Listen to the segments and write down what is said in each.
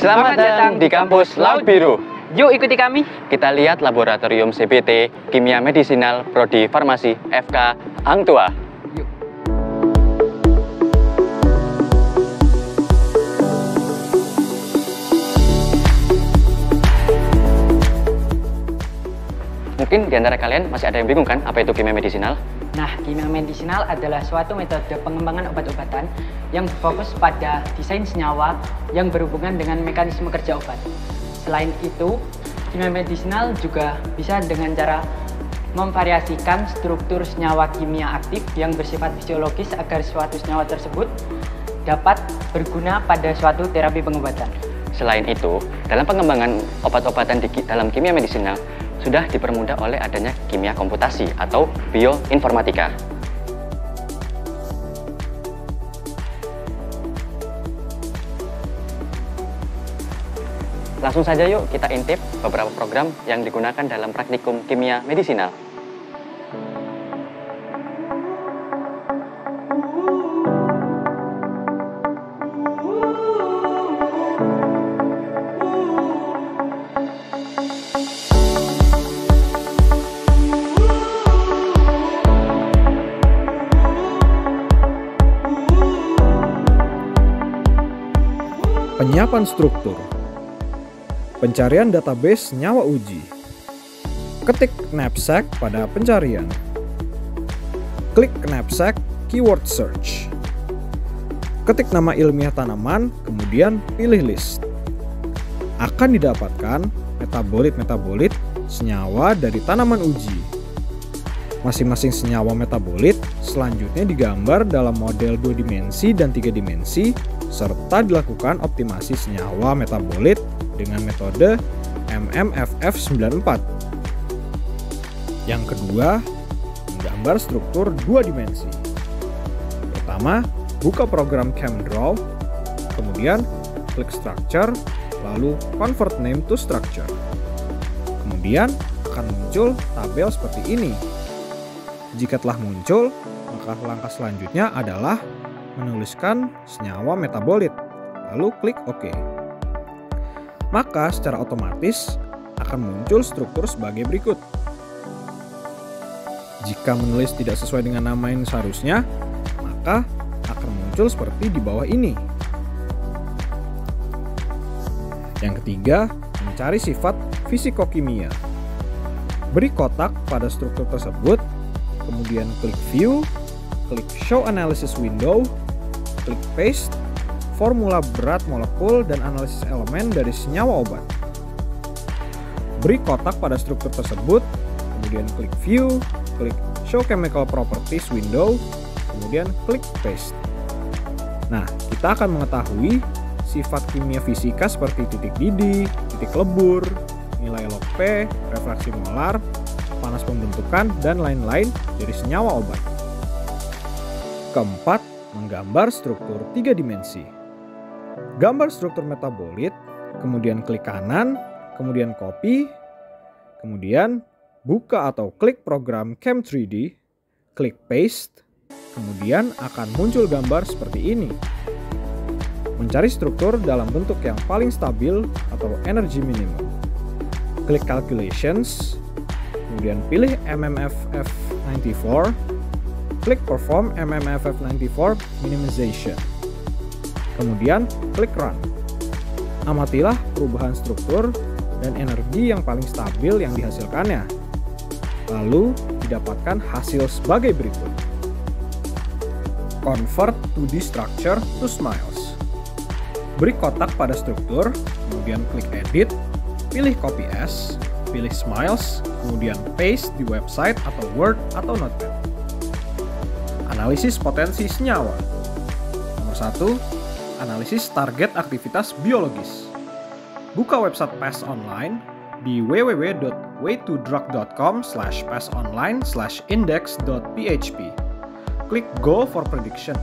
Selamat datang di kampus Laut Biru. Yuk ikuti kami. Kita lihat laboratorium CBT Kimia Medisinal Prodi Farmasi FK Hang Tuah. Yuk. Mungkin di antara kalian masih ada yang bingung kan apa itu kimia medisinal? Nah, kimia medisinal adalah suatu metode pengembangan obat-obatan yang berfokus pada desain senyawa yang berhubungan dengan mekanisme kerja obat. Selain itu, kimia medisinal juga bisa dengan cara memvariasikan struktur senyawa kimia aktif yang bersifat fisiologis agar suatu senyawa tersebut dapat berguna pada suatu terapi pengobatan. Selain itu, dalam pengembangan obat-obatan dalam kimia medisinal sudah dipermudah oleh adanya kimia komputasi atau bioinformatika. Langsung saja yuk kita intip beberapa program yang digunakan dalam praktikum kimia medisinal. Penyiapan struktur, pencarian database senyawa uji, ketik knapsack pada pencarian, klik knapsack keyword search, ketik nama ilmiah tanaman, kemudian pilih list. Akan didapatkan metabolit-metabolit senyawa dari tanaman uji. Masing-masing senyawa metabolit selanjutnya digambar dalam model 2 dimensi dan 3 dimensi serta dilakukan optimasi senyawa metabolit dengan metode MMFF94. Yang kedua, menggambar struktur 2 dimensi. Pertama, buka program ChemDraw, kemudian klik Structure, lalu Convert Name to Structure. Kemudian akan muncul tabel seperti ini. Jika telah muncul, maka langkah selanjutnya adalah menuliskan senyawa metabolit, lalu klik OK. Maka secara otomatis akan muncul struktur sebagai berikut. Jika menulis tidak sesuai dengan nama yang seharusnya, maka akan muncul seperti di bawah ini. Yang ketiga, mencari sifat fisikokimia. Beri kotak pada struktur tersebut, kemudian klik View, klik Show Analysis Window, klik Paste, formula berat molekul dan analisis elemen dari senyawa obat. Beri kotak pada struktur tersebut, kemudian klik View, klik Show Chemical Properties Window, kemudian klik Paste. Nah, kita akan mengetahui sifat kimia fisika seperti titik didih, titik lebur, nilai log P, refraksi molar, panas pembentukan, dan lain-lain dari senyawa obat. Keempat, menggambar struktur 3 dimensi. Gambar struktur metabolit, kemudian klik kanan, kemudian copy, kemudian buka atau klik program Chem3D, klik paste, kemudian akan muncul gambar seperti ini. Mencari struktur dalam bentuk yang paling stabil atau energy minimum. Klik calculations, kemudian pilih MMFF94, klik Perform MMFF94 Minimization. Kemudian klik Run. Amatilah perubahan struktur dan energi yang paling stabil yang dihasilkannya. Lalu didapatkan hasil sebagai berikut. Convert 2D structure to smiles. Beri kotak pada struktur, kemudian klik Edit, pilih Copy As, pilih Smiles, kemudian paste di website atau Word atau Notepad. Analisis potensi senyawa. Nomor 1, analisis target aktivitas biologis. Buka website PAS Online di www.way2drug.com/pasonline/index.php. Klik Go for Prediction.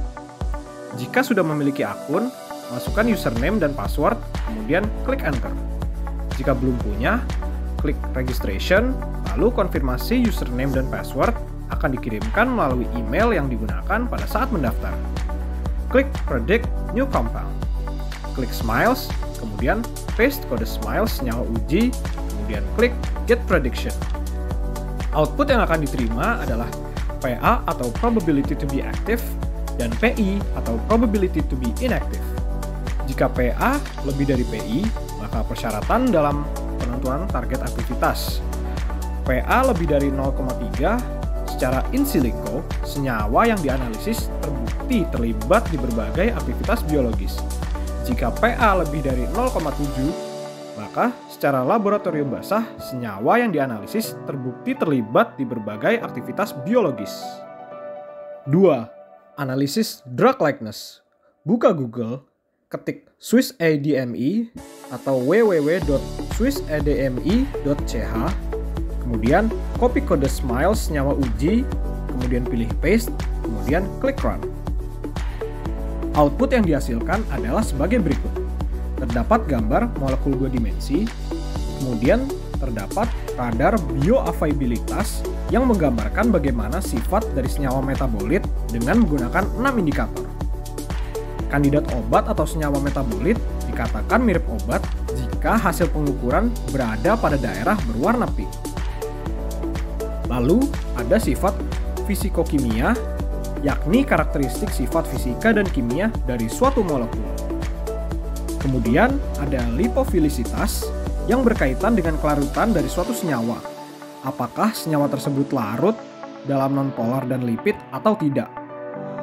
Jika sudah memiliki akun, masukkan username dan password, kemudian klik Enter. Jika belum punya, klik Registration, lalu konfirmasi username dan password akan dikirimkan melalui email yang digunakan pada saat mendaftar. Klik Predict New Compound. Klik Smiles, kemudian paste kode SMILES senyawa uji, kemudian klik Get Prediction. Output yang akan diterima adalah PA atau Probability to be Active dan PI atau Probability to be Inactive. Jika PA lebih dari PI, maka persyaratan dalam penentuan target aktivitas. PA lebih dari 0,3, secara in silico, senyawa yang dianalisis terbukti terlibat di berbagai aktivitas biologis. Jika PA lebih dari 0,7, maka secara laboratorium basah, senyawa yang dianalisis terbukti terlibat di berbagai aktivitas biologis. 2. Analisis drug likeness. Buka Google, ketik SwissADME atau www.swissadme.ch, kemudian copy kode SMILES senyawa uji, kemudian pilih paste, kemudian klik run. Output yang dihasilkan adalah sebagai berikut. Terdapat gambar molekul 2 dimensi, kemudian terdapat radar bioavailabilitas yang menggambarkan bagaimana sifat dari senyawa metabolit dengan menggunakan 6 indikator. Kandidat obat atau senyawa metabolit dikatakan mirip obat jika hasil pengukuran berada pada daerah berwarna pink. Lalu ada sifat fisikokimia, yakni karakteristik sifat fisika dan kimia dari suatu molekul. Kemudian ada lipofilisitas yang berkaitan dengan kelarutan dari suatu senyawa. Apakah senyawa tersebut larut dalam nonpolar dan lipid atau tidak?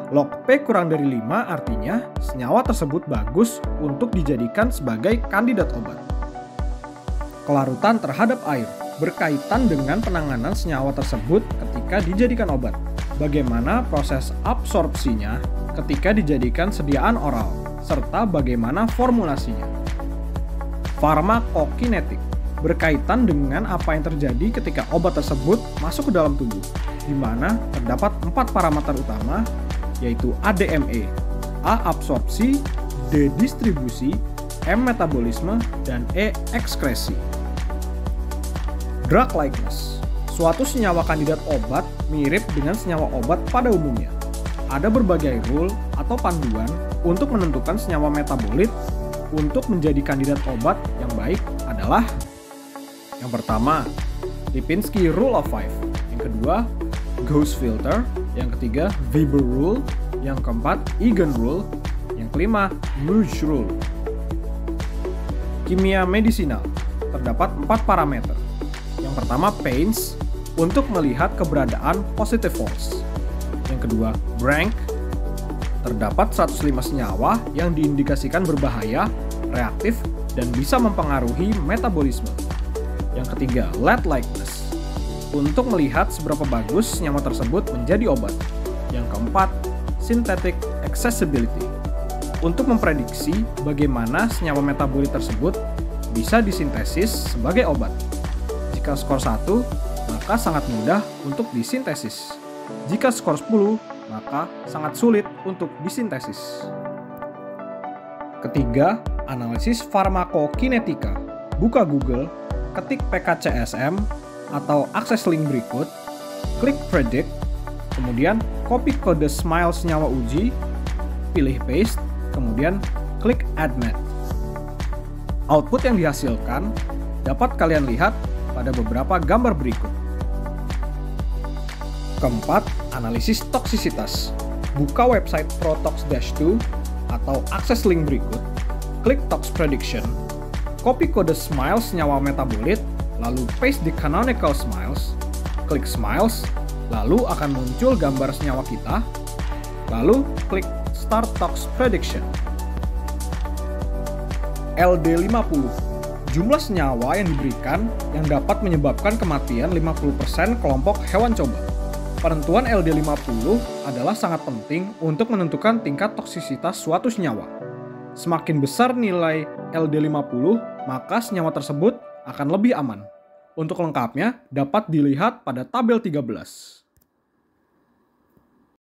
Log P kurang dari 5 artinya senyawa tersebut bagus untuk dijadikan sebagai kandidat obat. Kelarutan terhadap air berkaitan dengan penanganan senyawa tersebut ketika dijadikan obat. Bagaimana proses absorpsinya ketika dijadikan sediaan oral, serta bagaimana formulasinya. Farmakokinetik berkaitan dengan apa yang terjadi ketika obat tersebut masuk ke dalam tubuh, di mana terdapat 4 parameter utama, yaitu ADME, A absorpsi, D distribusi, M metabolisme, dan E ekskresi. Drug likeness. Suatu senyawa kandidat obat mirip dengan senyawa obat pada umumnya. Ada berbagai rule atau panduan untuk menentukan senyawa metabolit untuk menjadi kandidat obat yang baik adalah: yang pertama, Lipinski Rule of Five. Yang kedua, Gauss Filter. Yang ketiga, Weber Rule. Yang keempat, Egan Rule. Yang kelima, Muge Rule. Kimia medisinal. Terdapat 4 parameter. Yang pertama, Pains, untuk melihat keberadaan positive false. Yang kedua, Rank. Terdapat 105 senyawa yang diindikasikan berbahaya, reaktif, dan bisa mempengaruhi metabolisme. Yang ketiga, Lead likeness, untuk melihat seberapa bagus senyawa tersebut menjadi obat. Yang keempat, Synthetic accessibility, untuk memprediksi bagaimana senyawa metabolit tersebut bisa disintesis sebagai obat. Jika skor 1, maka sangat mudah untuk disintesis. Jika skor 10, maka sangat sulit untuk disintesis. Ketiga, analisis farmakokinetika. Buka Google, ketik PKCSM atau akses link berikut, klik predict, kemudian copy kode SMILES senyawa uji, pilih paste, kemudian klik admit. Output yang dihasilkan dapat kalian lihat pada beberapa gambar berikut. Keempat, analisis toksisitas. Buka website Protox-2 atau akses link berikut, klik Tox Prediction, copy kode SMILES senyawa metabolit, lalu paste di canonical SMILES, klik SMILES, lalu akan muncul gambar senyawa kita, lalu klik Start Tox Prediction. LD50, jumlah senyawa yang diberikan yang dapat menyebabkan kematian 50% kelompok hewan coba. Penentuan LD50 adalah sangat penting untuk menentukan tingkat toksisitas suatu senyawa. Semakin besar nilai LD50, maka senyawa tersebut akan lebih aman. Untuk lengkapnya dapat dilihat pada tabel 13.